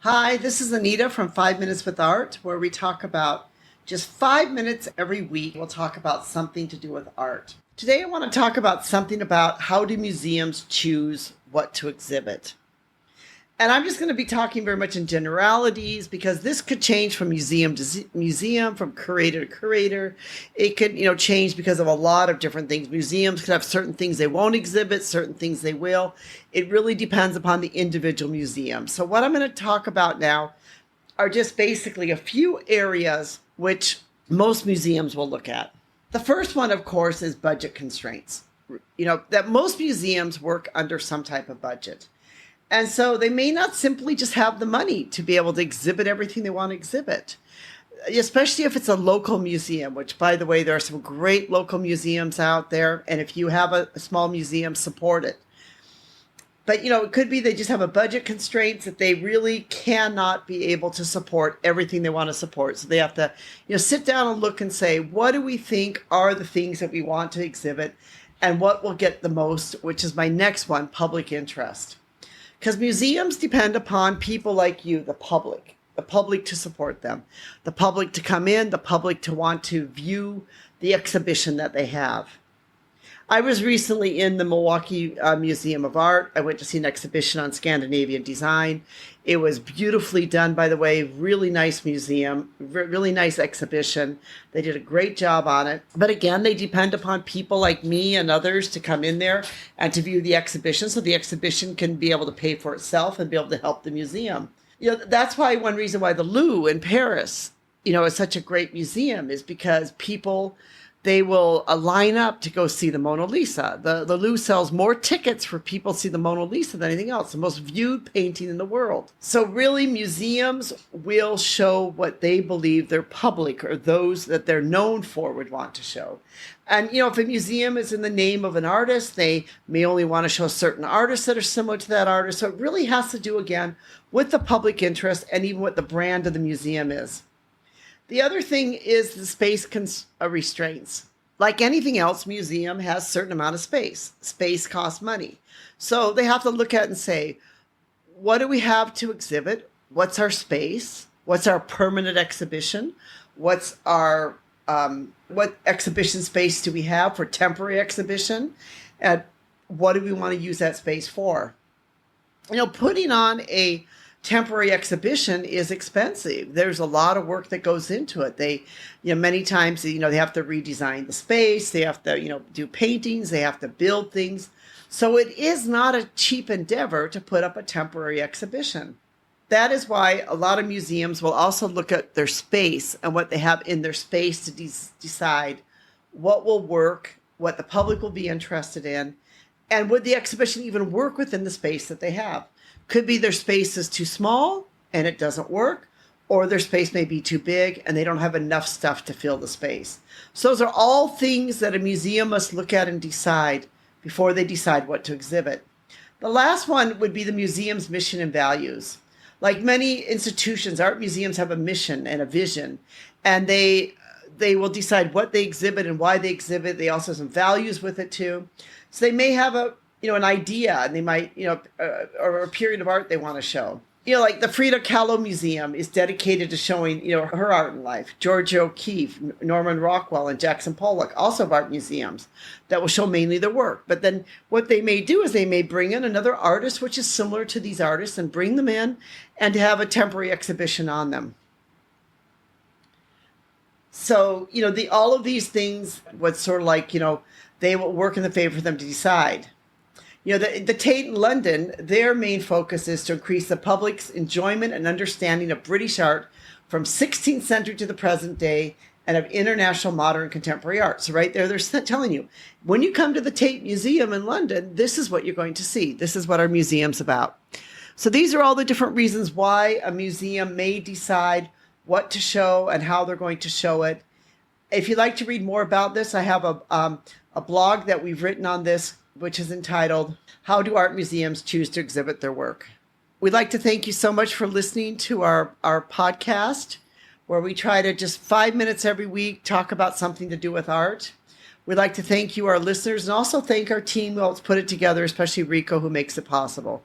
Hi, this is Anita from 5 Minutes with Art, where we talk about just 5 minutes every week. We'll talk about something to do with art. Today, I want to talk about something about how do museums choose what to exhibit. And I'm just going to be talking very much in generalities because this could change from museum to museum, from curator to curator. It could, change because of a lot of different things. Museums could have certain things they won't exhibit, certain things they will. It really depends upon the individual museum. So what I'm going to talk about now are just basically a few areas which most museums will look at. The first one, of course, is budget constraints. That most museums work under some type of budget. And so they may not simply just have the money to be able to exhibit everything they want to exhibit, especially if it's a local museum, which, by the way, there are some great local museums out there. And if you have a small museum, support it. But, it could be they just have a budget constraints that they really cannot be able to support everything they want to support. So they have to, sit down and look and say, what do we think are the things that we want to exhibit and what will get the most, which is my next one, public interest. Because museums depend upon people like you, the public to support them, the public to come in, the public to want to view the exhibition that they have. I was recently in the Milwaukee Museum of Art. I went to see an exhibition on Scandinavian design. It was beautifully done, by the way, really nice museum, really nice exhibition. They did a great job on it. But again, they depend upon people like me and others to come in there and to view the exhibition so the exhibition can be able to pay for itself and be able to help the museum. That's why one reason why the Louvre in Paris, is such a great museum is because people, they will line up to go see the Mona Lisa. The Louvre sells more tickets for people to see the Mona Lisa than anything else, the most viewed painting in the world. So really, museums will show what they believe their public or those that they're known for would want to show. And, if a museum is in the name of an artist, they may only want to show certain artists that are similar to that artist. So it really has to do, again, with the public interest and even what the brand of the museum is. The other thing is the space restraints. Like anything else, museum has a certain amount of space. Space costs money. So they have to look at and say, what do we have to exhibit? What's our space? What's our permanent exhibition? What's our, what exhibition space do we have for temporary exhibition? And what do we want to use that space for? Putting on a temporary exhibition is expensive. There's a lot of work that goes into it. They, many times, they have to redesign the space. They have to, do paintings. They have to build things. So it is not a cheap endeavor to put up a temporary exhibition. That is why a lot of museums will also look at their space and what they have in their space to decide what will work, what the public will be interested in, and would the exhibition even work within the space that they have. Could be their space is too small and it doesn't work, or their space may be too big and they don't have enough stuff to fill the space. So those are all things that a museum must look at and decide before they decide what to exhibit. The last one would be the museum's mission and values. Like many institutions, art museums have a mission and a vision, and they will decide what they exhibit and why they exhibit. They also have some values with it too. So they may have an idea, and they might, or a period of art they want to show. Like the Frida Kahlo Museum is dedicated to showing, her art and life. Georgia O'Keeffe, Norman Rockwell, and Jackson Pollock also have art museums that will show mainly their work. But then what they may do is they may bring in another artist which is similar to these artists and bring them in and to have a temporary exhibition on them. So, all of these things, what's sort of like, they will work in the favor for them to decide. The Tate in London, their main focus is to increase the public's enjoyment and understanding of British art from 16th century to the present day and of international modern contemporary art. So right there, they're telling you, when you come to the Tate Museum in London, this is what you're going to see. This is what our museum's about. So these are all the different reasons why a museum may decide what to show and how they're going to show it. If you'd like to read more about this, I have a blog that we've written on this, which is entitled, How Do Art Museums Choose to Exhibit Their Work? We'd like to thank you so much for listening to our podcast, where we try to just 5 minutes every week talk about something to do with art. We'd like to thank you, our listeners, and also thank our team who helps put it together, especially Rico, who makes it possible.